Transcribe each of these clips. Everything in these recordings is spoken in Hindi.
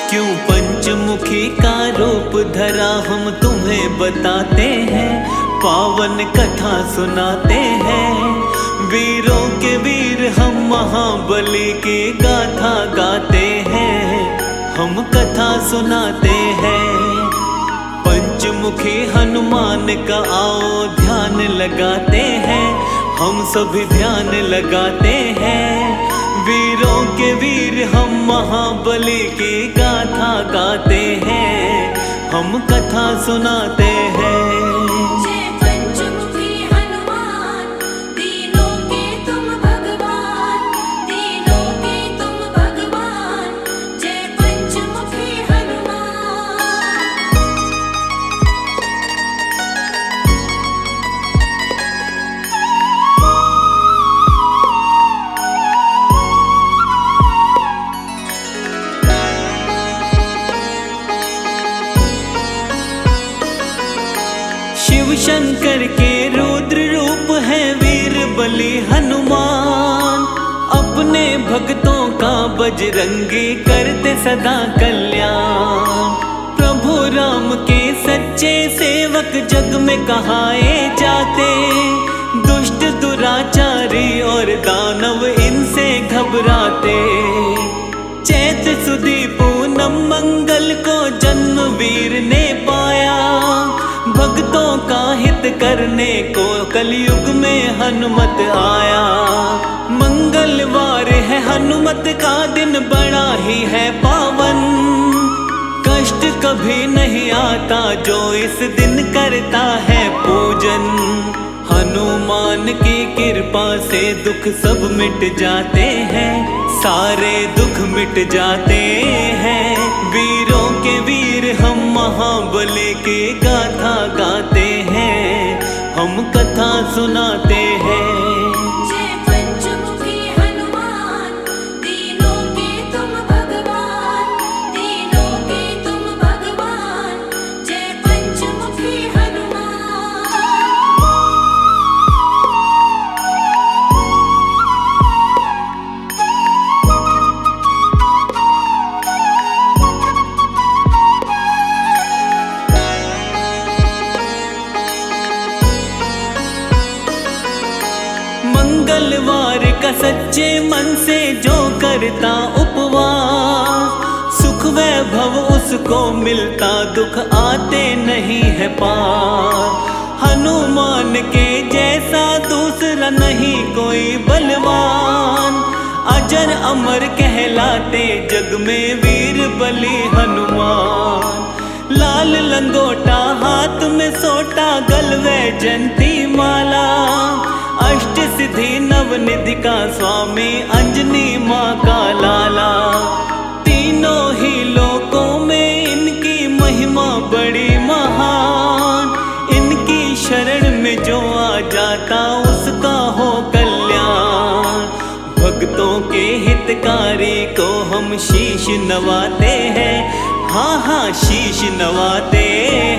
क्यों पंचमुखी का रूप धरा हम तुम्हें बताते हैं, पावन कथा सुनाते हैं। वीरों के वीर हम महाबली की गाथा गाते हैं, हम कथा सुनाते हैं। पंचमुखी हनुमान का आओ ध्यान लगाते हैं, हम सभी ध्यान लगाते हैं। वीरों के वीर हम महाबली की गाथा गाते हैं, हम कथा सुनाते हैं। जय पंचमुखी हनुमान, दीनों के तुम भगवान, दीनों के तुम भगवान। जय पंचमुखी हनुमान। शिव शंकर के रुद्र रूप है वीर बलि हनुमान, अपने भक्तों का बजरंगी करते सदा कल्याण। प्रभु राम के सच्चे सेवक जग में कहाए जाते, दुष्ट दुराचारी और दानव इनसे घबराते। चैत सुदी पूनम मंगल को जन्म वीर ने पाया, भक्तों का हित करने को कलयुग में हनुमत आया। मंगलवार है हनुमत का दिन, बड़ा ही है पावन। कष्ट कभी नहीं आता जो इस दिन करता है पूजन। हनुमान की कृपा से दुख सब मिट जाते हैं, सारे दुख मिट जाते हैं। वीरों के वीर हम महाबली की गाथा गाते हैं, हम कथा सुनाते हैं। जय पंचमुखी हनुमान, दीनों के तुम भगवान, दीनों के तुम भगवान। जय पंचमुखी हनुमान। मंगलवार का सच्चे मन से जो करता उपवास, सुख वैभव उसको मिलता, दुख आते नहीं है पार। हनुमान के जैसा दूसरा नहीं कोई बलवान, अजर अमर कहलाते जग में वीर बलि हनुमान। लाल लंगोटा हाथ में सोटा, गलवे जंती माला, अष्ट सिद्धि नवनिधि का स्वामी, अंजनी माँ का लाला। तीनों ही लोकों में इनकी महिमा बड़ी महान, इनकी शरण में जो आ जाता उसका हो कल्याण। भक्तों के हितकारी को हम शीश नवाते हैं, हाँ हाँ शीश नवाते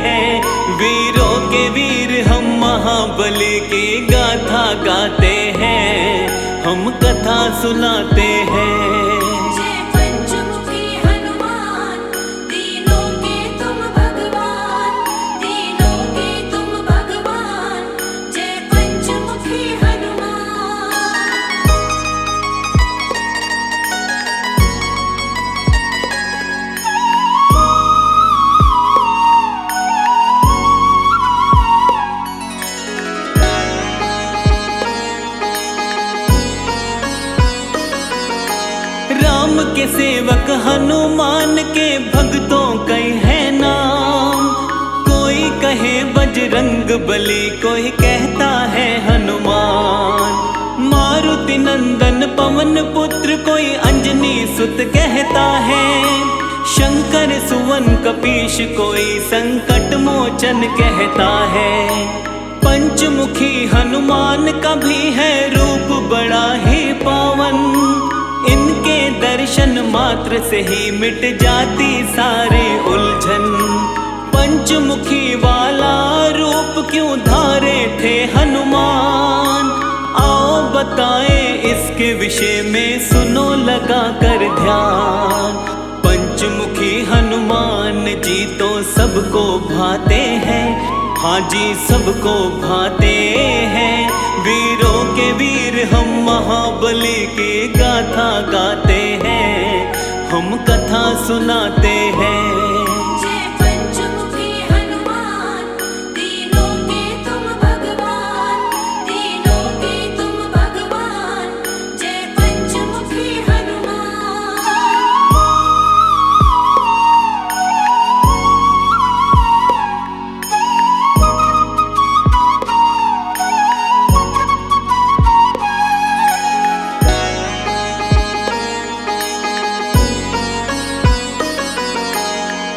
हैं। वीरों के वीर हम महाबली की गाथा गाते हैं, हम कथा सुनाते हैं। जय पंचमुखी हनुमान, दीनों के तुम भगवान, दीनों के तुम भगवान। जय पंचमुखी हनुमान। राम के सेवक हनुमान के भक्तों कई है नाम, कोई कहे बजरंग बली, कोई कहता है हनुमान। मारुति नंदन पवन पुत्र, कोई अंजनी सुत कहता है। शंकर सुवन कपीश, कोई संकट मोचन कहता है। पंचमुखी हनुमान का भी है रूप बड़ा ही पावन, इनके दर्शन मात्र से ही मिट जाती सारी उलझन। पंचमुखी वाला रूप क्यों धारे थे हनुमान, आओ बताएं उसके विषय में सुनो लगा कर ध्यान। पंचमुखी हनुमान जी तो सबको भाते हैं, हाँ जी सबको भाते हैं। वीरों के वीर हम महाबली की गाथा गाते हैं, हम कथा सुनाते हैं। जय पंचमुखी हनुमान, तीनों के तुम भगवान, तीनों के तुम भगवान। जय पंचमुखी हनुमान।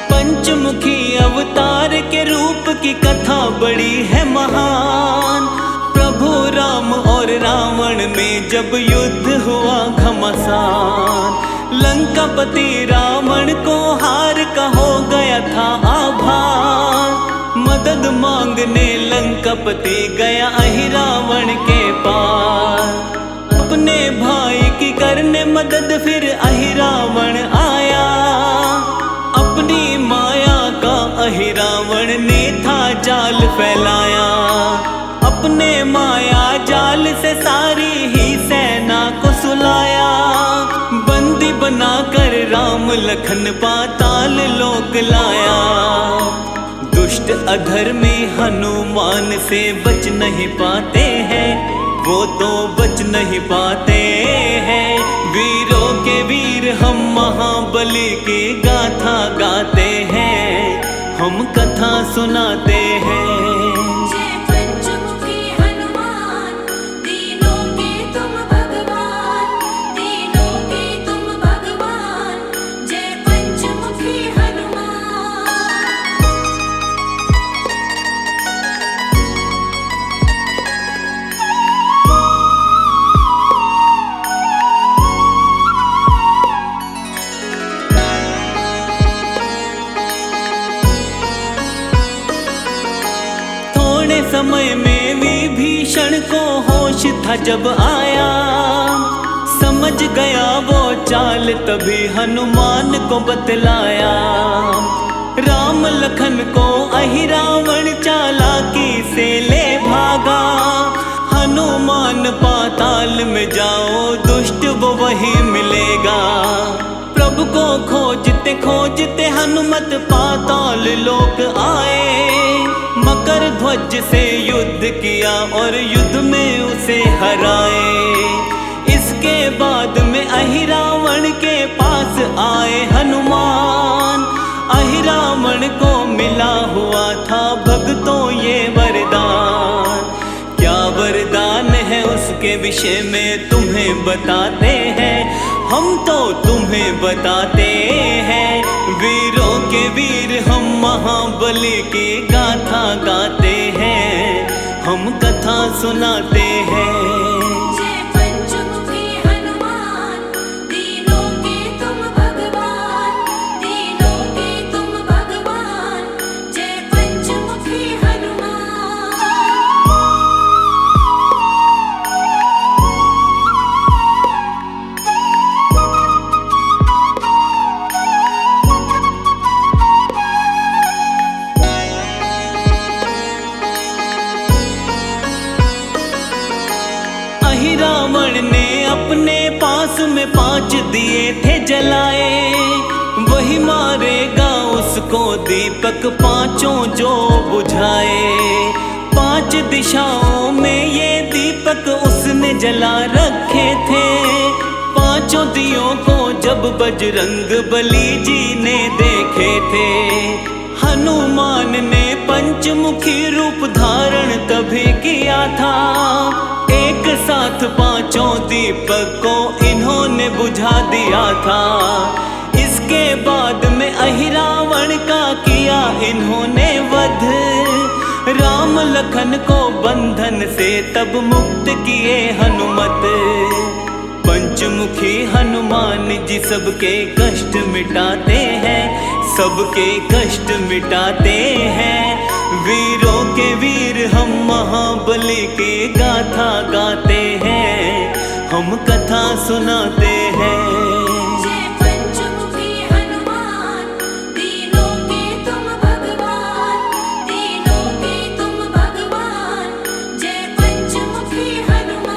पंचमुखी अवतार के रूप की कथा बड़ी है महान। प्रभु राम और रावण में जब युद्ध हुआ घमासान, लंकापति रावण को हार का हो गया था आभार। मदद मांगने लंकापति गया अहिरावण के पास, अपने भाई की करने मदद फिर अहिरावण आया। अपनी माया का अहिरावण ने था जाल फैलाया, अपने माया जाल से सारी ही सेना को सुलाया। बंदी बनाकर राम लखन पाताल लोक लाया। दुष्ट अधर्मी हनुमान से बच नहीं पाते हैं, वो तो बच नहीं पाते हैं। वीरों के वीर हम महाबली की गाथा गाते हैं, हम कथा सुनाते हैं। जय पंचमुखी हनुमान, तीनों के तुम भगवान, तीनों के तुम भगवान। जय पंचमुखी हनुमान। थोड़े समय में विभीषण को होश था जब आया, समझ गया वो चाल तभी हनुमान को बतलाया। राम लखन को अहिरावण चालाकी से ले भागा। हनुमान पाताल में जाओ दुष्ट वो वही मिलेगा। प्रभु को खोजते खोजते हनुमत पाताल लोक आए। मकर ध्वज से युद्ध किया और युद्ध में उसे हराए। इसके बाद में अहिरावण के पास आए हनुमान। अहिरावण को मिला हुआ था भक्तों ये वरदान। क्या वरदान है उसके विषय में तुम्हें बताते हैं, हम तो तुम्हें बताते हैं। वीरों के वीर हम महाबली की गाथा गाते हैं, हम कथा सुनाते हैं। जय पंचमुखी हनुमान, तीनों के तुम भगवान, तीनों के तुम भगवान। जय पंचमुखी हनुमान। अहिरावण ने अपने पास में 5 दिए थे जलाए। वही मारेगा उसको दीपक पांचों जो बुझाए। 5 दिशाओं में ये दीपक उसने जला रखे थे। पांचों दियों को जब बजरंग बली जी ने देखे थे। हनुमान ने पंचमुखी रूप धारण तभी किया था। एक साथ 5 दीपक को इन्होंने बुझा दिया था। इसके बाद में अहिरावण का किया इन्होंने वध। राम लखन को बंधन से तब मुक्त किए हनुमत। पंचमुखी हनुमान जी सबके कष्ट मिटाते हैं, सबके कष्ट मिटाते हैं। वीरों के वीर हम महाबली की गाथा गाते हैं, हम कथा सुनाते हैं। जय पंचमुखी हनुमान, दीनों के तुम भगवान, दीनों के तुम भगवान, जय पंचमुखी हनुमान।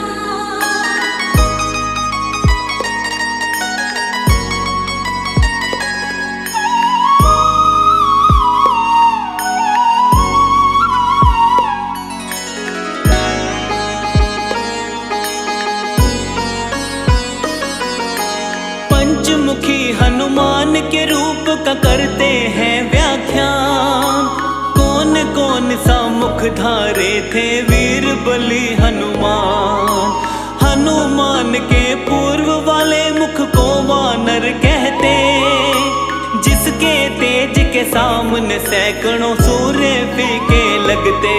पंचमुखी हनुमान के रूप का करते हैं व्याख्यान। कौन कौन सा मुख धारे थे वीर बलि हनुमान। हनुमान के पूर्व वाले मुख को वानर कहते, जिसके तेज के सामने सैकड़ों सूर्य फीके लगते।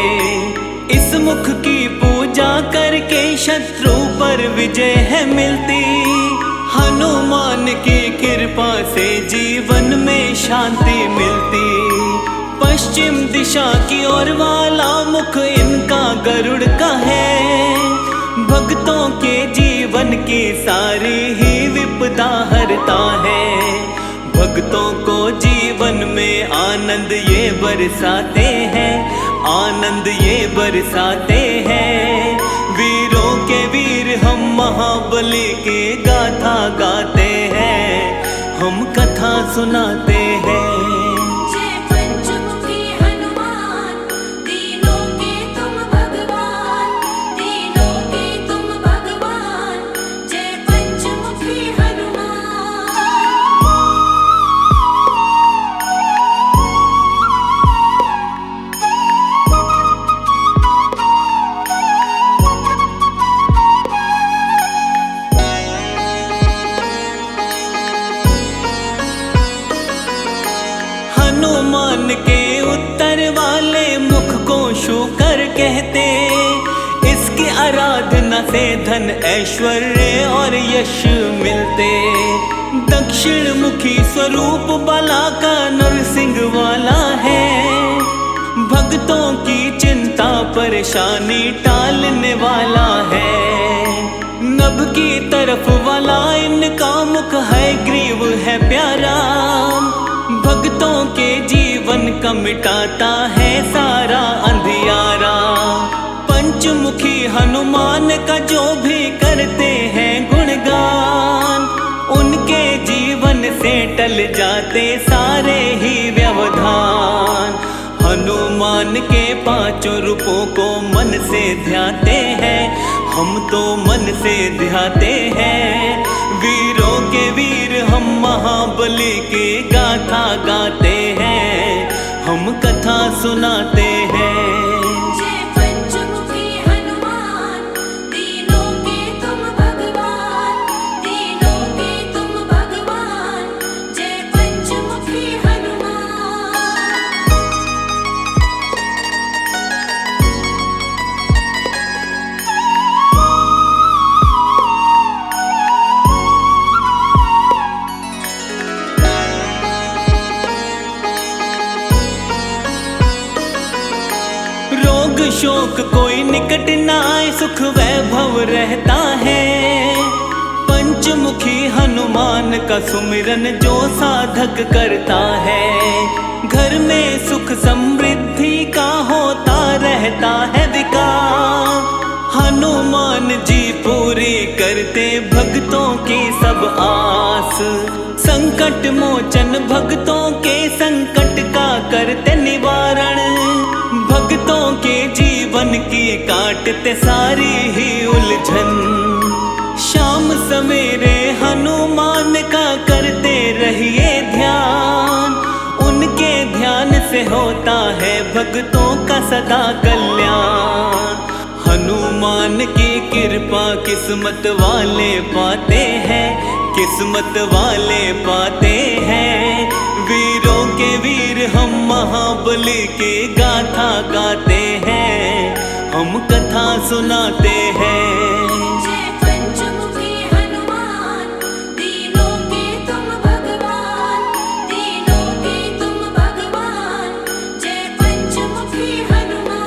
इस मुख की पूजा करके शत्रु पर विजय है मिलती। हनुमान की कृपा से जीवन में शांति मिलती। पश्चिम दिशा की ओर वाला मुख इनका गरुड़ का है। भक्तों के जीवन की सारी ही विपदा हरता है। भक्तों को जीवन में आनंद ये बरसाते हैं, आनंद ये बरसाते हैं। वीरों के वीर हम महाबली की गाथा गाते हैं, हम कथा सुनाते हैं। जय पंचमुखी हनुमान, दीनों के तुम भगवान, दीनों के तुम भगवान, जय पंचमुखी हनुमान। हनुमान के उत्तर वाले मुख को शूकर कहते। इसकी आराधना से धन ऐश्वर्य और यश मिलते। दक्षिण मुखी स्वरूप बाला का नरसिंह वाला है। भक्तों की चिंता परेशानी टालने वाला है। नभ की तरफ वाला इनका मुख है, ग्रीव है प्यारा। भक्तों के जीवन का मिटाता है सारा अंधियारा। पंचमुखी हनुमान का जो भी करते हैं गुणगान, उनके जीवन से टल जाते सारे ही व्यवधान। हनुमान के पांचों रूपों को मन से ध्याते हैं, हम तो मन से ध्याते हैं। वीरों के वीर हम महाबली की गाथा गाते हैं, हम कथा सुनाते हैं। जय पंचमुखी हनुमान, दीनों के तुम भगवान, दीनों के तुम भगवान, जय पंचमुखी हनुमान। रोग शोक कोई निकट न आए, सुख वैभव रहता है। पंचमुखी हनुमान का सुमिरन जो साधक करता है, घर में सुख समृद्धि का होता रहता है विकास। हनुमान जी पूरी करते भक्तों की सब आस। संकट मोचन भक्तों के संकट का करते निवारण। भक्तों के जीवन की काटते सारी ही उलझन। शाम सवेरे हनुमान का करते रहिए ध्यान। उनके ध्यान से होता है भक्तों का सदा कल्याण। हनुमान की कृपा किस्मत वाले पाते हैं, किस्मत वाले पाते हैं। वीरों के वीर हम महाबली की गाथा गाते हैं, हम कथा सुनाते हैं। जय पंचमुखी हनुमान, दीनों के तुम भगवान, दीनों के तुम भगवान, जय पंचमुखी हनुमान।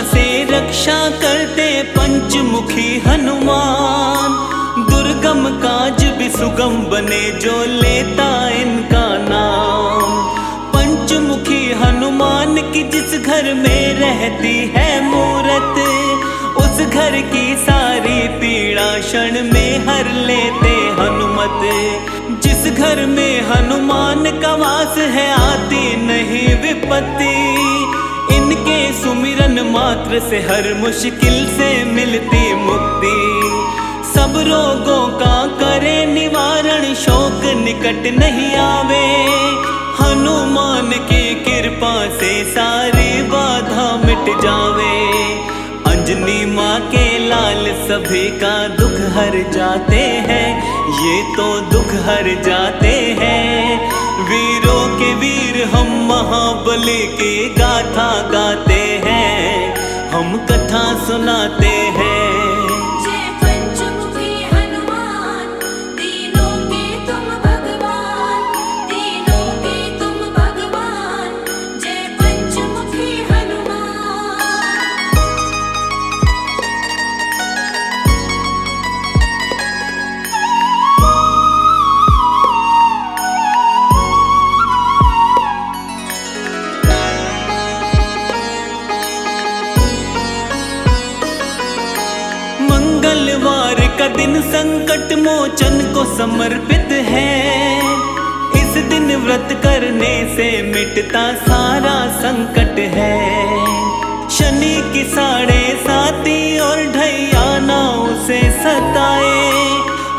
से रक्षा करते पंचमुखी हनुमान। दुर्गम काज भी सुगम बने जो लेता इनका नाम। पंचमुखी हनुमान की जिस घर में रहती है मूरत, उस घर की सारी पीड़ा क्षण में हर लेते हनुमत। जिस घर में हनुमान का वास है आती नहीं विपत्ति, इनके सुमिरन मात्र से हर मुश्किल से मिलती मुक्ति। सब रोगों का करे निवारण, शोक निकट नहीं आवे। हनुमान की कृपा से सारी बाधा मिट जावे। अंजनी माँ के लाल सभी का दुख हर जाते हैं, ये तो दुख हर जाते हैं। वीरों के वीर हम महाबली की गाथा गाते हैं, हम कथा सुनाते हैं। जय पंचमुखी हनुमान, तीनों के तुम भगवान, तीनों के तुम भगवान। जय पंचमुखी हनुमान। मंगलवार का दिन संकट मोचन को समर्पित है। इस दिन व्रत करने से मिटता सारा संकट है। शनि की 7.5 और ढैया ना उसे सताए।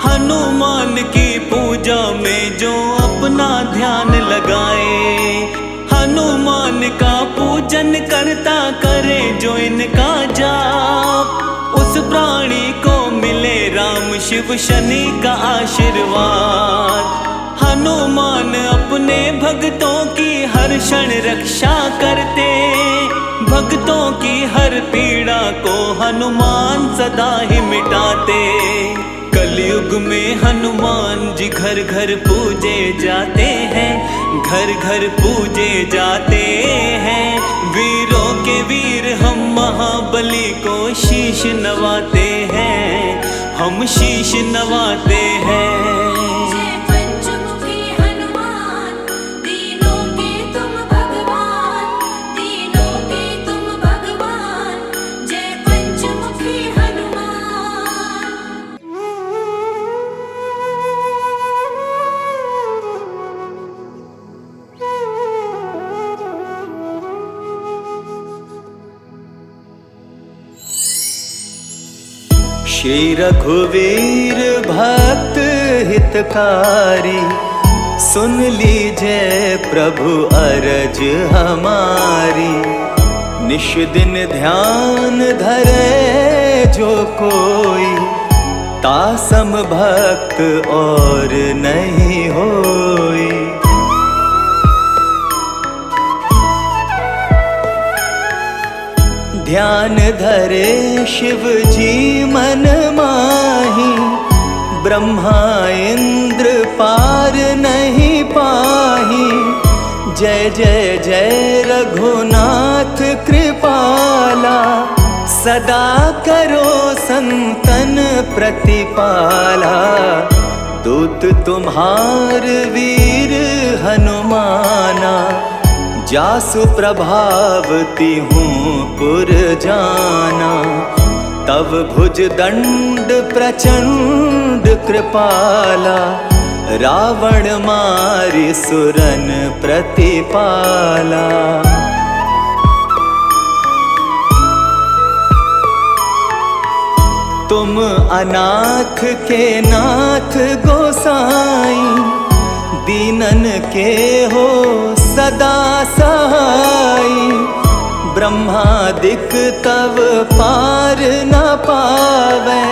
हनुमान की पूजा में जो अपना ध्यान लगाए, हनुमान का पूजन करता करे जो इनका जाप, उस प्राणी को मिले राम शिव शनि का आशीर्वाद। हनुमान अपने भक्तों की हर क्षण रक्षा करते, भक्तों की हर पीड़ा को हनुमान सदा ही मिटाते। कलयुग में हनुमान जी घर घर पूजे जाते हैं, घर घर पूजे जाते हैं। वीरों के वीर हम महाबली को शीश नवाते हैं, हम शीश नवाते हैं। जय पंचमुखी हनुमान, तीनों के तुम भगवान, तीनों के तुम भगवान। जय पंचमुखी हनुमान। श्री रघुवीर भक्त हितकारी, सुन लीजिए प्रभु अरज हमारी। निश दिन ध्यान धरे जो कोई, तासम भक्त और नहीं होई। ध्यान धरे शिव जी मन माही, ब्रह्मा इंद्र पार नहीं पाही। जय जय जय रघुनाथ कृपाला, सदा करो संतन प्रतिपाला। दूत तुम्हार वीर हनुमाना, जासु प्रभावती हूँ पुर जाना। तव भुज दंड प्रचंड कृपाला, रावण मारि सुरन प्रतिपाला। तुम अनाथ के नाथ गोसाई, दीनन के हो सदा सहाई। ब्रह्मादिक तव पार न पावै,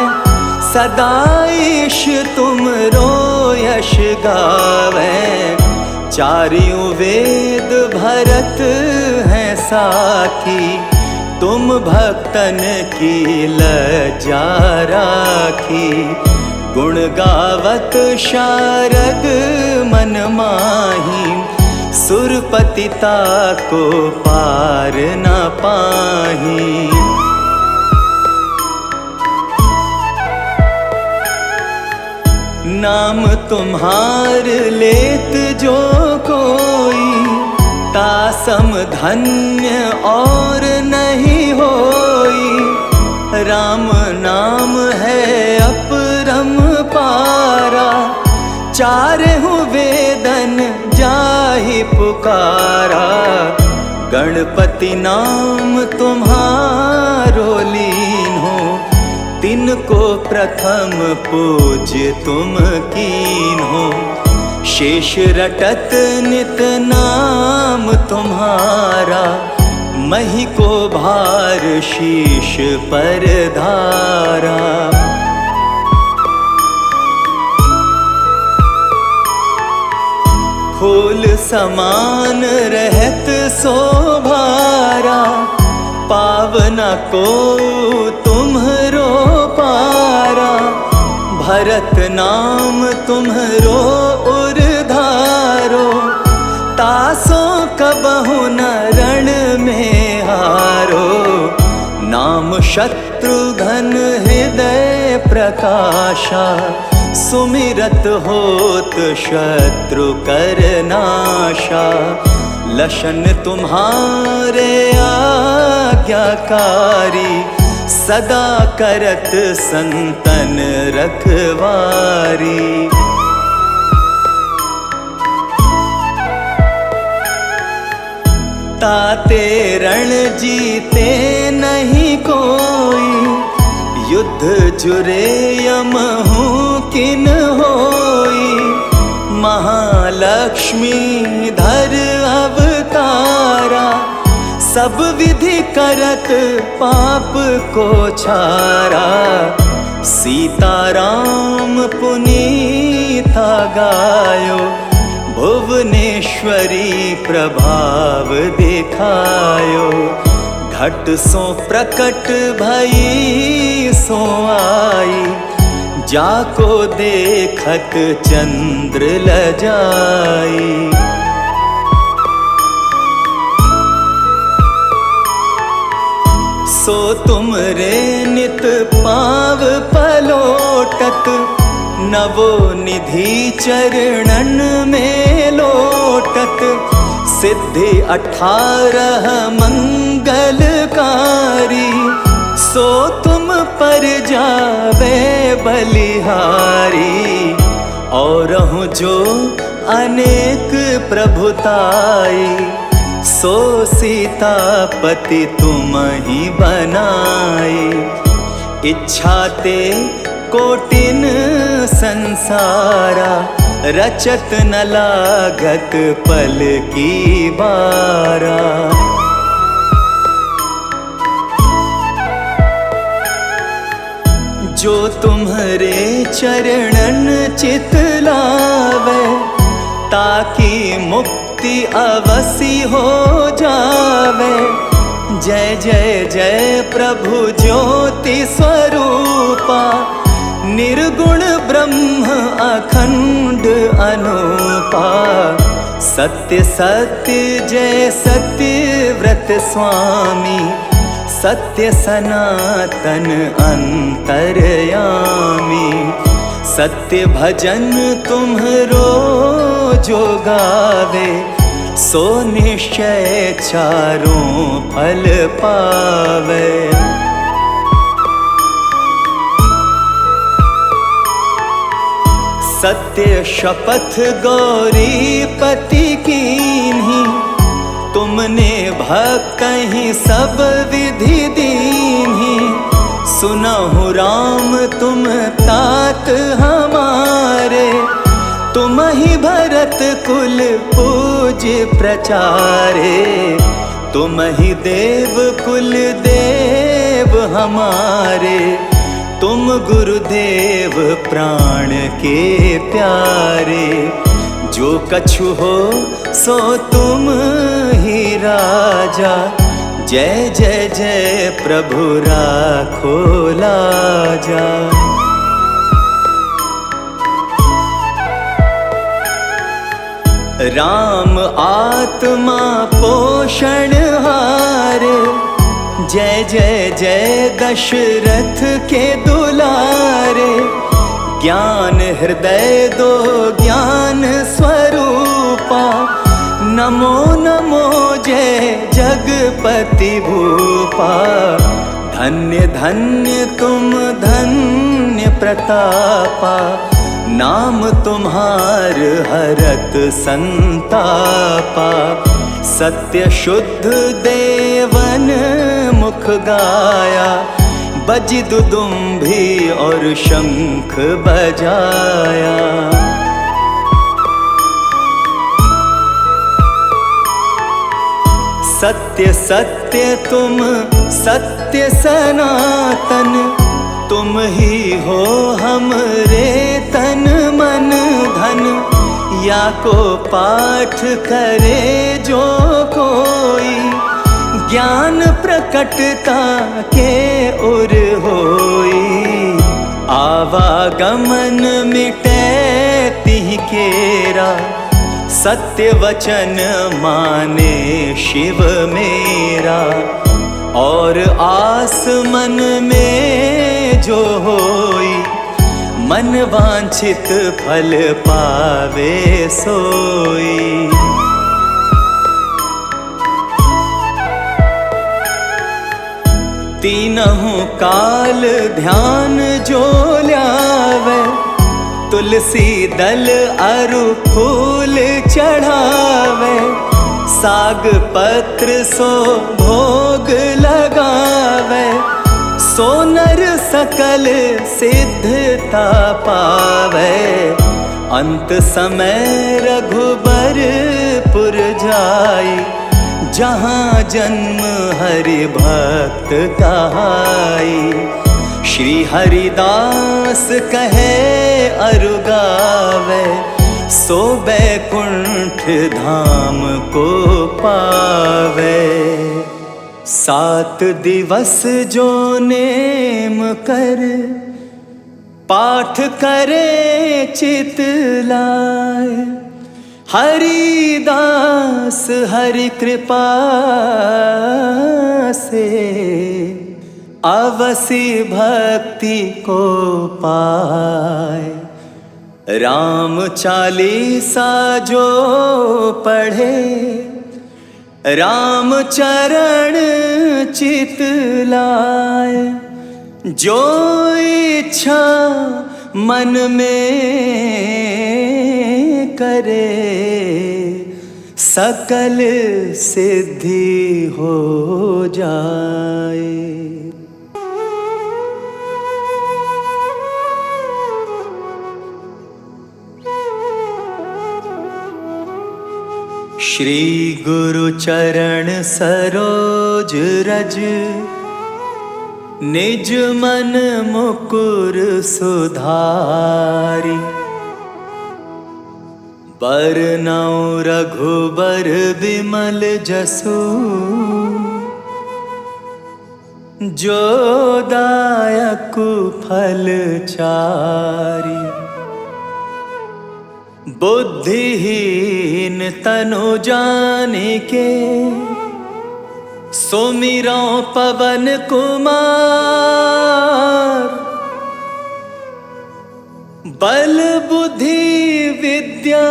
सदा ईश तुम रो यश गावै। चारियों वेद भरत हैं साखी, तुम भक्तन की लज्जा राखी। गुण गावत शारद मन माही, सुरपतिता को पार न पाही। नाम तुम्हार लेत जो कोई, तासम धन्य और नहीं होई। राम नाम है अपरम पारा, चारहु वेदन जाहि पुकारा। गणपति नाम तुम्हारो लीन हो, तिनको प्रथम पूज्य तुम कीन हो। शेष रटत नित नाम तुम्हारा, मही को भार शीश पर धारा। फूल समान रहत शोभारा, पावना को तुम्हरो पारा। भरत नाम तुम्हरो उरधारो, तासो कबहु न रण में हारो। नाम शत्रुघ्न हृदय प्रकाशा, सुमिरत होत शत्रु कर नाशा। लशन तुम्हारे आज्ञाकारी, सदा करत संतन रखवारी। ताते रण जीते नहीं कोई, युद्ध जुरे यमहु किन होई। महालक्ष्मी धर अवतारा, सब विधि करत पाप को छारा। सीताराम पुनीता गायो, भुवनेश्वरी प्रभाव दिखायो। घट सो प्रकट भई सो आई, जाको देखत चंद्र लजाई। सो तुम रे नित पाव पलोटत, नवो निधि चरणन में लोटत। सिद्धि 18 मंगलकारी, सो तुम पर जावे बलिहारी। और जो अनेक प्रभुताई, सो सीतापति तुम ही बनाई। इच्छा ते कोटिन संसारा, रचत न लागत पल की बारा। जो तुम्हारे चरणन चित लावे, ताकि मुक्ति अवसी हो जावे। जय जय जय प्रभु ज्योति स्वरूपा, निर्गुण ब्रह्म अखंड अनूपा। सत्य सत्य जय सत्य व्रत स्वामी, सत्य सनातन अंतर्यामी। सत्य भजन तुम्हरो जो गावे, सो निश्चय चारों फल पावे। सत्य शपथ गौरीपति कीन्ही, तुमने भक्त ही सब विधि दीन्ही। सुनहु राम तुम तात हमारे, तुम ही भरत कुल पूज प्रचारे। तुम ही देव कुल देव हमारे, तुम गुरुदेव प्राण के प्यारे। जो कछु हो सो तुम ही राजा, जय जय जय प्रभु राखो लाजा। राम आत्मा पोषणहार, जय जय जय दशरथ के दुलारे। ज्ञान हृदय दो ज्ञान स्वरूपा, नमो नमो जय जगपति भूपा। धन्य धन्य तुम धन्य प्रतापा, नाम तुम्हार हरत संतापा। सत्य शुद्ध देवन मुख गाया, बजी दुदुम्भी और शंख बजाया। सत्य सत्य तुम सत्य सनातन, तुम ही हो हमरे तन मन धन। या को पाठ करे जो कोई, ज्ञान प्रकटता के उर होई। आवागमन मिटे तिहि केरा, सत्य वचन माने शिव मेरा। और आस मन में जो होई, मन वांछित फल पावे सोई। तीनों काल ध्यान जो ल्यावे, तुलसी दल अरु फूल चढ़ावे। साग पत्र सो भोग लगावे, सो नर सकल सिद्धता पावे। अंत समय रघुबरपुर जाई, जहाँ जन्म हरि भक्त कहाई। श्री हरिदास कहे अरु गावे, सो बैकुंठ धाम को पावे। 7 दिवस जो नेम कर, पाठ करे चित लाए। हरिदास हरि कृपा से, अवसी भक्ति को पाए। राम चालीसा जो पढ़े, राम चरण चित लाए। जो इच्छा मन में करे, सकल सिद्धि हो जाए। श्री गुरु चरण सरोज रज, निज मन मुकुर सुधारी। बरनउँ रघुबर विमल जसु, जो दायक फल चारी। बुद्धिहीन तनु जानिके, सुमिरौ पवन कुमार। बल बुद्धि विद्या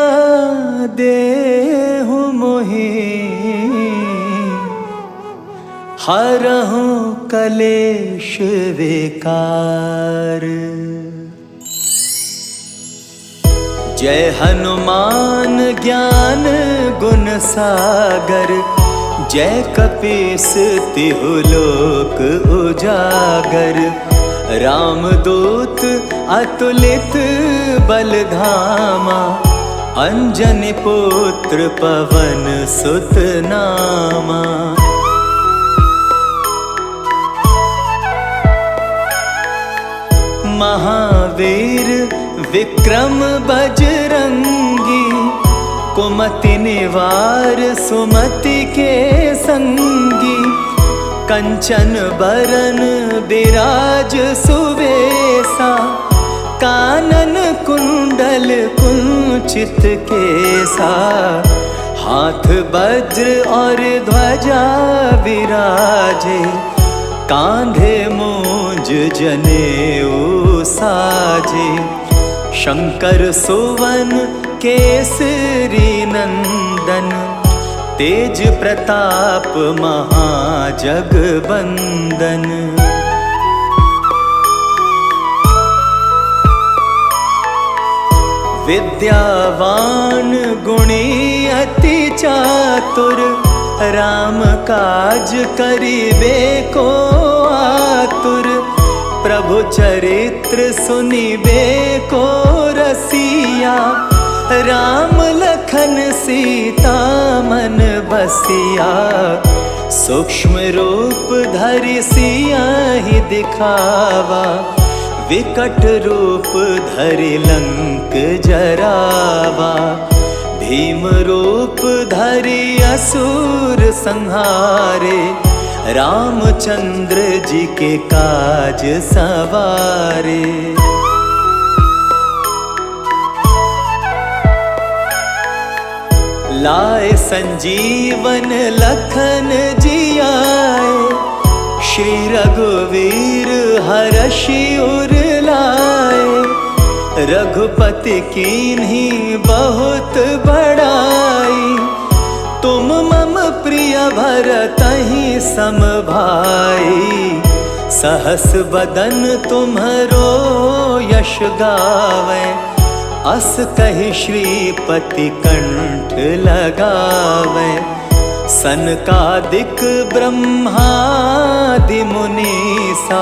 देहु मोहि, हरहु कलेश विकार। जय हनुमान ज्ञान गुण सागर, जय कपीस तिहु लोक उजागर। रामदूत अतुलित बल धामा, अंजनी पुत्र पवन सुत नामा। महावीर विक्रम बजरंगी, कुमति निवार सुमति के संगी। कंचन बरन बिराज सुवेसा, कानन कुंडल कुंचित केसा, हाथ वज्र और ध्वजा विराजे, कांधे मूंज जनेऊ साजे। शंकर सुवन केसरी नंदन, तेज प्रताप महाजगबंदन। विद्यावान गुणी अति चातुर, राम काज करिबे को आतुर। प्रभु चरित्र सुनिबे को रसिया, राम लखन सीता मन बसिया। सूक्ष्म रूप धरि सियाहि दिखावा, विकट रूप धरि लंक जरावा। भीम रूप धरि असुर संहारे, रामचंद्र जी के काज सवारे। लाए संजीवन लखन जियाए, श्री रघुवीर हरषि उर लाए। रघुपति कीन्ही बहुत बड़ाई, तुम मम प्रिय भरतहि सम भाई। सहस बदन तुम्हरो यश गावै, अस कहि श्रीपति कंठ लगावै। सनकादिक ब्रह्मादि मुनीसा,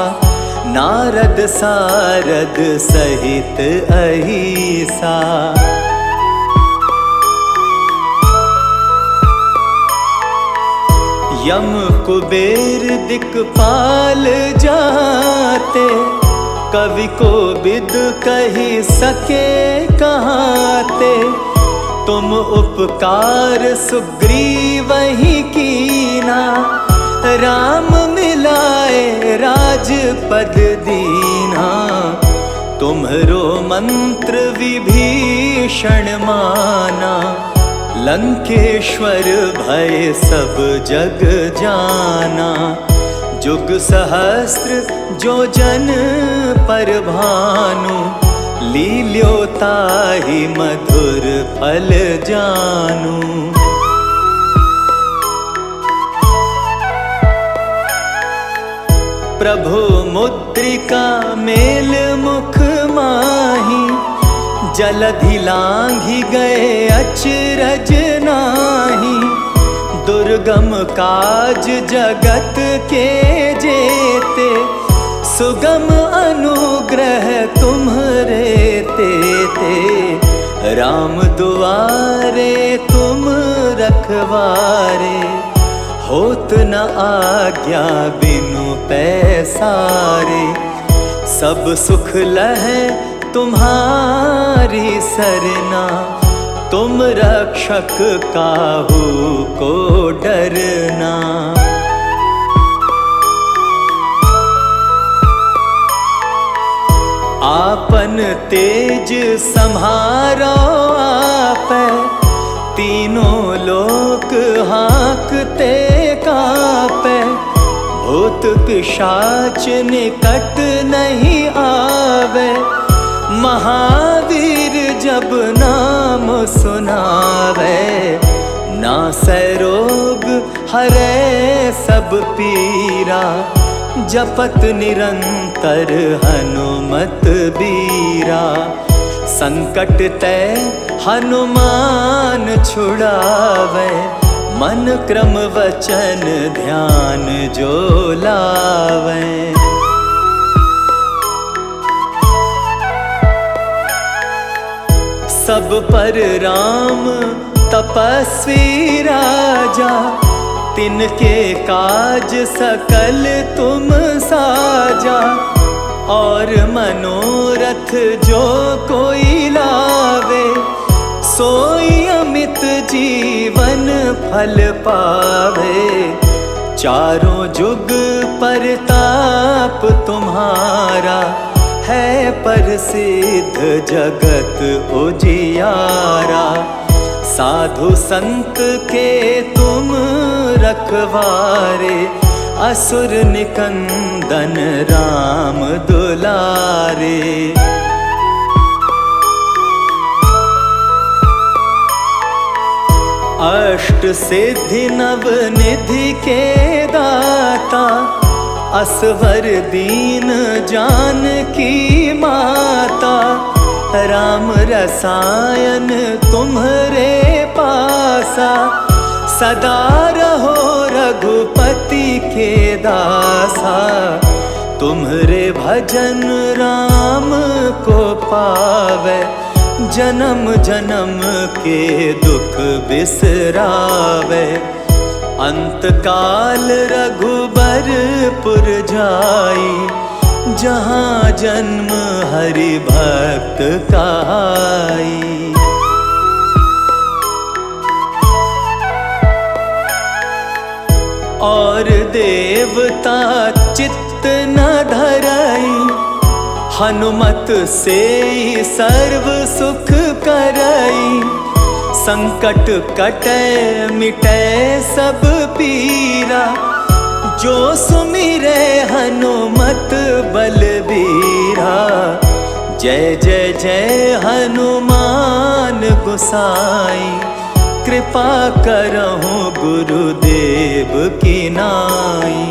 नारद सारद सहित अहिसा। यम कुबेर दिक्पाल जाते, कवि को बिद कही सके कहाते। तुम उपकार सुग्रीवहि कीना, राम मिलाए राजपद दीना। तुम्हरो मंत्र विभीषण माना, लंकेश्वर भय सब जग जाना। जुग सहस्त्र जो जन पर भानु, लील्यो ताहि मधुर फल जानू। प्रभु मुद्रिका मेल मुख माही, जलधि लांघि गए अचरज नाही। दुर्गम काज जगत के जेते, सुगम अनुग्रह तुम्हरे तेते। राम दुआरे तुम रखवारे, होत न आज्ञा बिनु पैसारे। सब सुख लहै तुम्हारी सरना, तुम रक्षक काहू को डरना। आपन तेज सम्हारो आपै, तीनों लोक हाँकते कापै। भूत पिशाच निकट नहीं आवे, महावीर जब नाम सुनावे। नासै रोग हरै सब पीरा, जपत निरंतर हनुमत बीरा। संकट ते हनुमान छुड़ावे, मन क्रम वचन ध्यान जो लावे। सब पर राम तपस्वी राजा, तिनके काज सकल तुम साजा। और मनोरथ जो कोई लावे, सोई अमित जीवन फल पावे। चारों जुग परताप तुम्हारा, है प्रसिद्ध जगत उजियारा। साधु संत के तुम रखवारे, असुर निकंदन राम दुलारे। अष्ट सिद्धि नव निधि के दाता, असवर दीन जानकी माता। राम रसायन तुम्हरे पासा, सदा रहो रघुपति के दासा। तुम्हरे भजन राम को पावे, जन्म जन्म के दुख बिसरावे। अंत काल रघुबरपुर जाई, जहाँ जन्म हरि भक्त कहाई। और देवता चित्त न धरई, हनुमत से सर्व सुख करई। संकट कटे मिटे सब पीरा, जो सुमिरे हनुमत बलबीरा। जय जय जय हनुमान गोसाई, कृपा करहु गुरुदेव की नाई।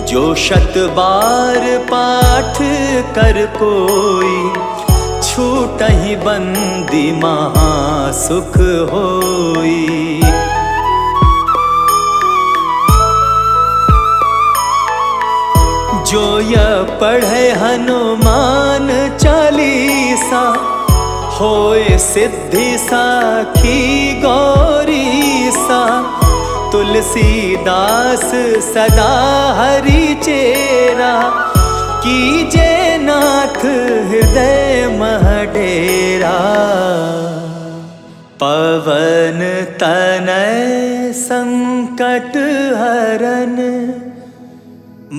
जो शत बार पाठ कर कोई, छूटहि बंदी महासुख होई। जो यह पढ़े हनुमान चालीसा, होए सिद्धि साखी गौरीसा। तुलसीदास सदा हरि चेरा, कीजे नाथ हृदय मह डेरा। पवन तनय संकट हरन,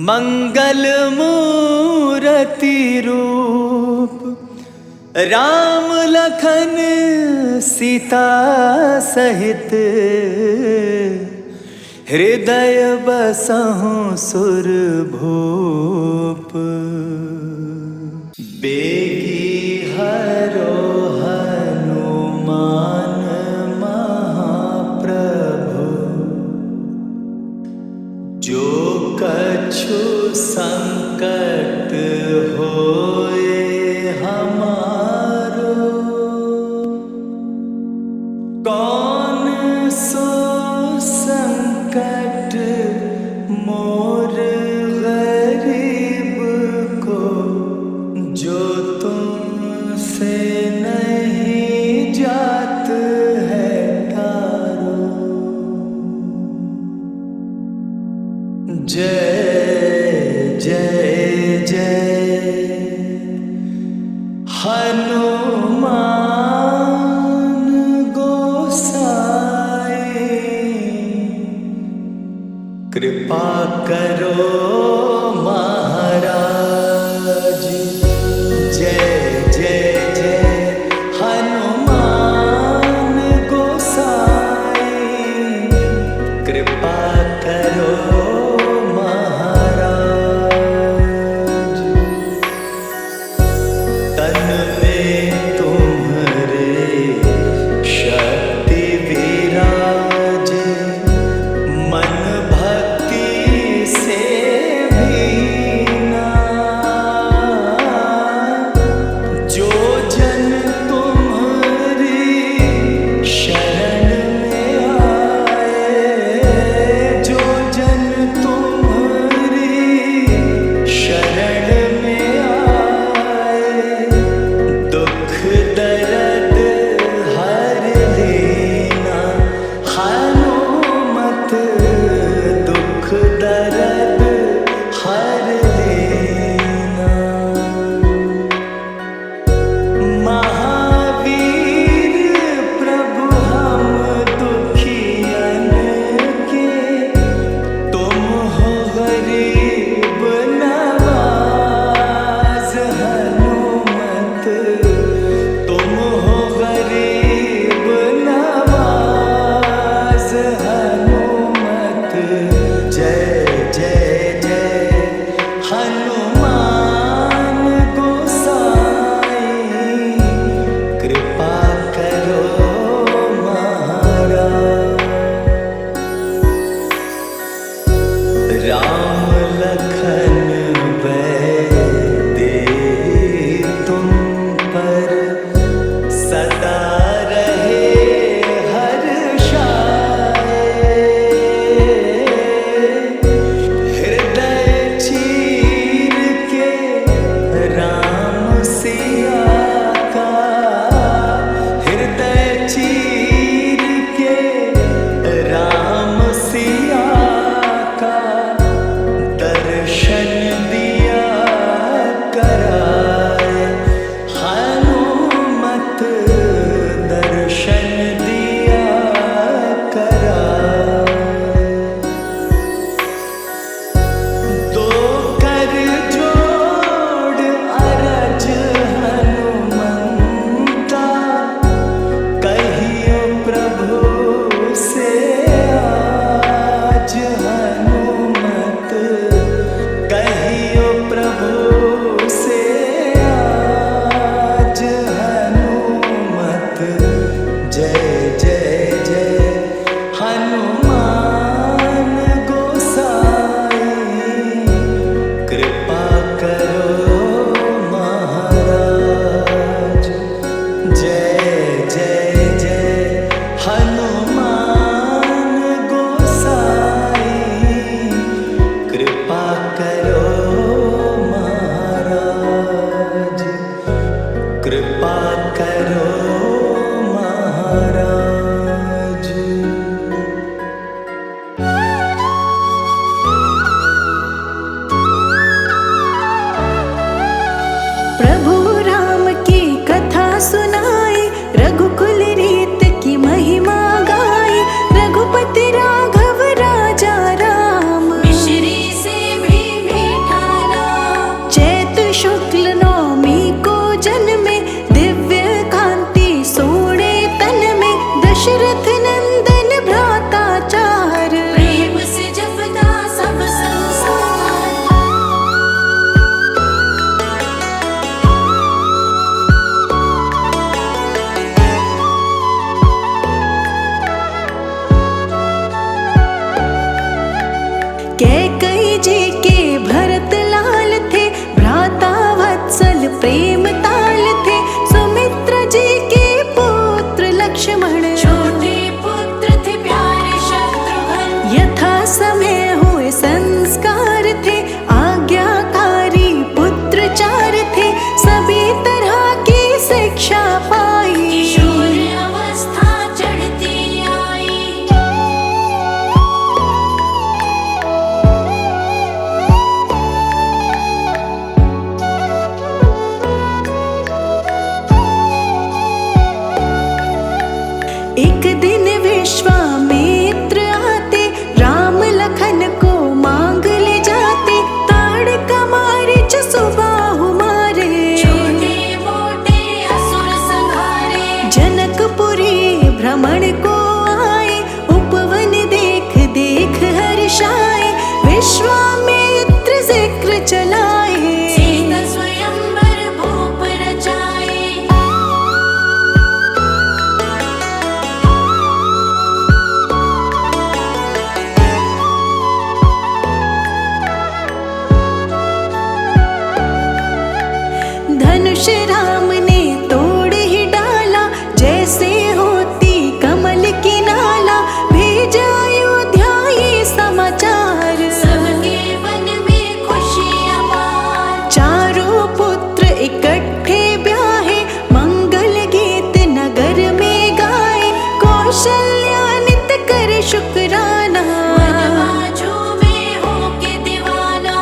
मंगल मूरति रूप। राम लखन सीता सहित, हृदय बसहु सुरभूप। बेगी हरो हनुमान महाप्रभु, जो कछु संकट होए हमारो। कौन सो संकट मोर गरीब को शुक्ल नवमी को जन्मे, दिव्य कांति सोने तन में, दशरथ नंदन भ्राता चार, प्रेम से जपता सब संसार। कैकेयी जी के भरत लाल थे, भ्राता वत्सल प्रेम ताल थे। सुमित्रा जी के पुत्र लक्ष्मण, छोटे पुत्र थे प्यारे शत्रुघ्न। यथा समय हुए संस्कार थे, आज्ञाकारी पुत्र चार थे। सभी तरह की शिक्षा पाई, किशोर अवस्था चढ़ती आई। एक दिन विश्वामित्र आते, राम लखन को मांग ले जाते। ताड़का मारीच सुबाहु मारे, छोटे मोटे असुर संहारे। जनकपुरी भ्रमण को आए, उपवन देख देख हर्षाए। विश्वामित्र जिक्र चलाए, सीता स्वयंवर भूप रचाए। धनुष राम ने तोड़ ही डाला, जैसे होती कमल की नाला। भेजा अयोध्या ये समाचार, सबके मन में खुशी अपार। चारों पुत्र इकट्ठे ब्याहे, मंगल गीत नगर में गाए। कौशल्या नित करे शुक्राना, मनवाजू में होके दीवाना।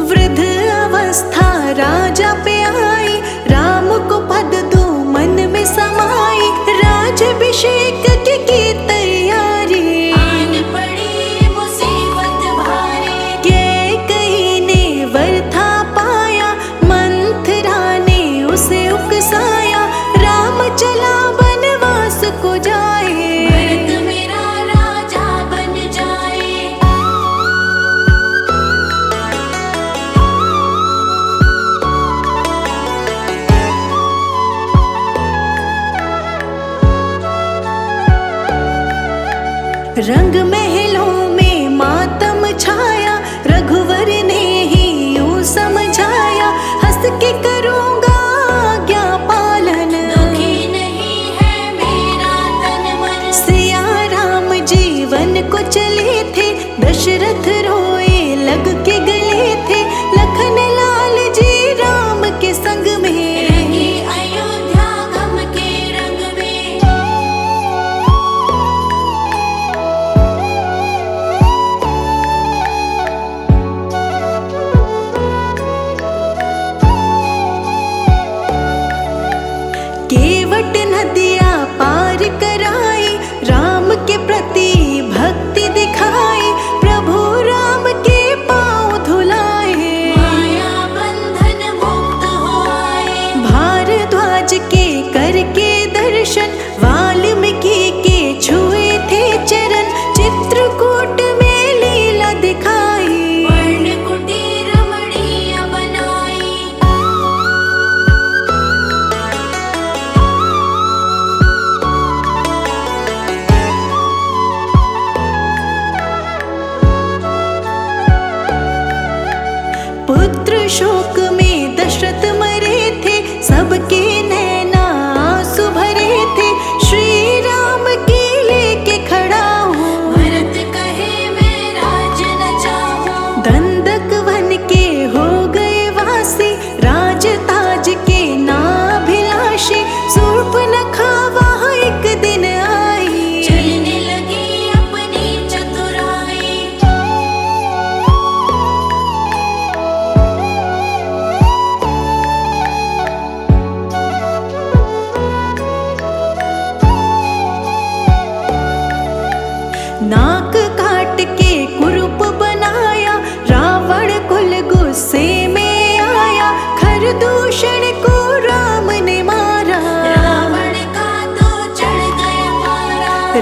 वृद्ध अवस्था राजा पे आई, राम को पद दो मन में समाई। राजाभिषेक की तैयारी, आन पड़ी मुसीबत भारी। कैकेयी ने वर था पाया, मंथरा ने उसे उकसाया। राम चला वनवास को जाए, भरत मेरा राजा बन जाए। रंग महलों में मातम छाया, रघुवर ने ही यूं समझाया। हंस के करूँगा आज्ञा पालन, दुखी नहीं है मेरा तन मन। सिया राम जीवन को चले थे, दशरथ रोए लग के गले थे। लखन लाल जी राम के संग में, रंगी अयोध्या गम के रंग में। केवट नदियाँ पार कराई, राम के प्रति भक्ति दिखाई। प्रभु राम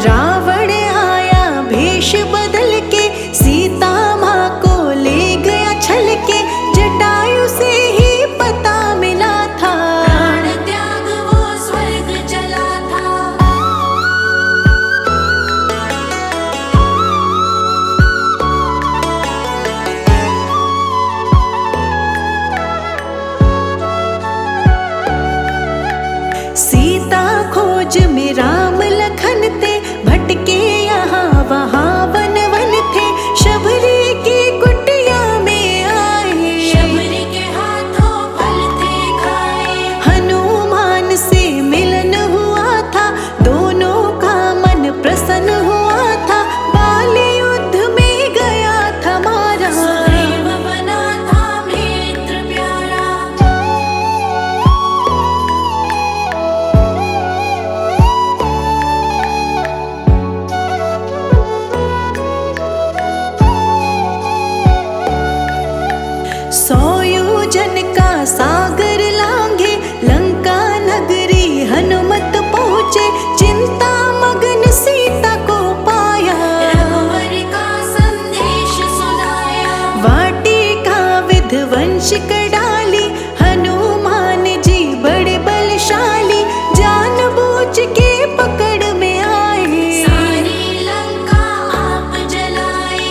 रावण आया भेष बदल के, सीता माँ को ले गया छल के, जटायु से ही पता मिला था, प्राण त्याग वो स्वर्ग चला था। सीता खोज में राम लखन थे, भटके यहाँ वहाँ वन वन थे, शबरी की कुटिया में आए, शबरी के हाथों फल थे खाए, हनुमान से मिलन हुआ था, दोनों का मन प्रसन्न हुआ था, बाल युद्ध में गया था मारा, सुग्रीव बना था मित्र प्यारा। सौ योजन का सागर लांघे, लंका नगरी हनुमत पहुँचे, चिंता मगन सीता को पाया, रघुवर का संदेश सुनाया, वाटिका विध्वंस कर डाली, हनुमान जी बड़े बलशाली, जानबूझ के पकड़ में आए, सारी लंका आप जलाए।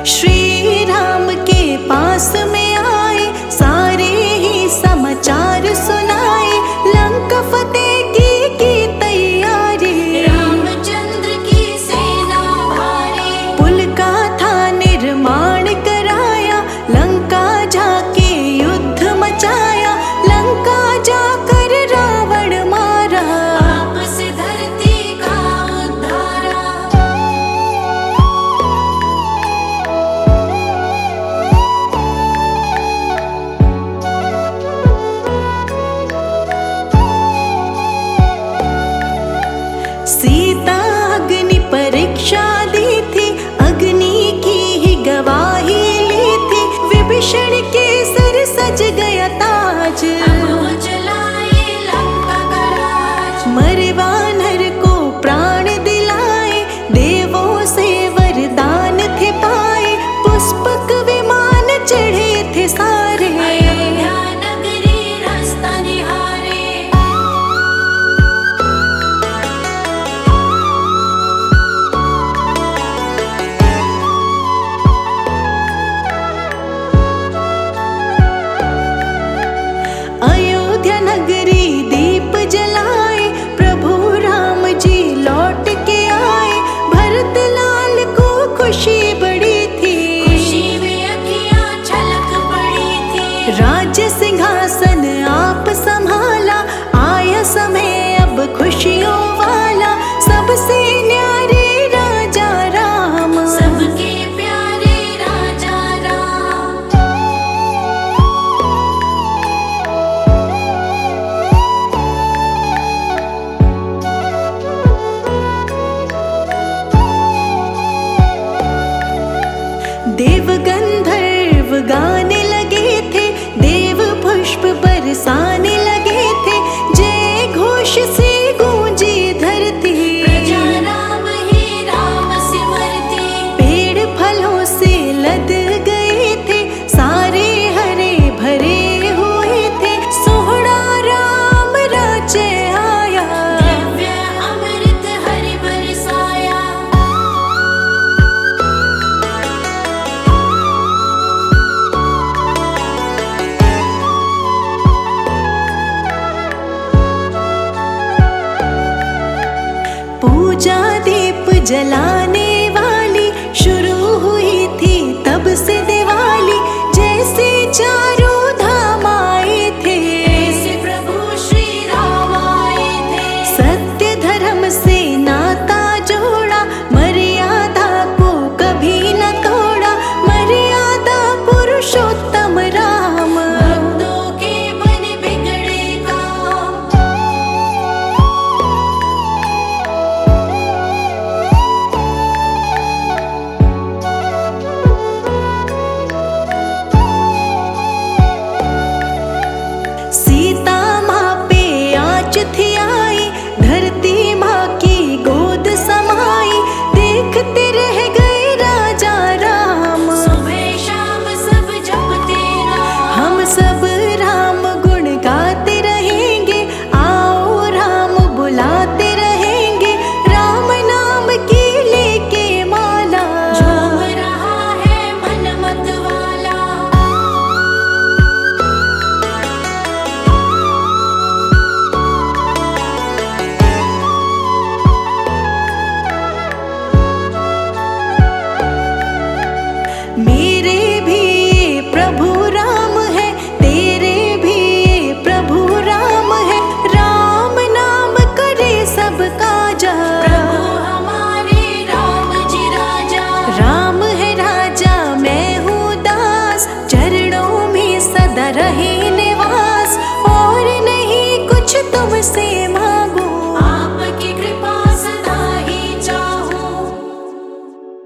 श्री राम के पास में आए, सारे ही समाचार सुनाए, लंका फतेह की तैयारी, रामचंद्र की सेना भारी, पुल का था निर्माण कराया, लंका जाके युद्ध मचाया, लंका जाकर रावण मारा, आपस धरती का उद्धारा। सीता अग्नि परीक्षा दी थी, अग्नि की ही गवाही ली थी, विभीषण के सर सज गया ताज, अब वो चलाए लंका का राज, मरे वानर को प्राण दिलाए, देवों से वरदान थे पाए, पुष्पक विमान चढ़े थे सारे, अयोध्या नगरी रास्ता निहारे। अयोध्या नगरी दीप जलाए, प्रभु राम जी लौट के आए, भरत लाल को खुशी बड़ी थी, खुशी में अखियाँ छलक पड़ी थी, राज्य सिंहासन आप संभाला, आया समय अब खुशियों वाला, सबसे न्यारे राजा राम, सबके प्यारे राजा राम। देव गंधर्व गाने लगे थे, देव पुष्प बरसाने लगे थे, जय घोष से गूंजी धरती, प्रजा राम ही राम सिमरती, पेड़ फलों से लद गए थे, सारे हरे भरे हुए थे, सोहरा राम राज्य आया, दिव्य अमृत हरि बरसाया। पूजा दीप जला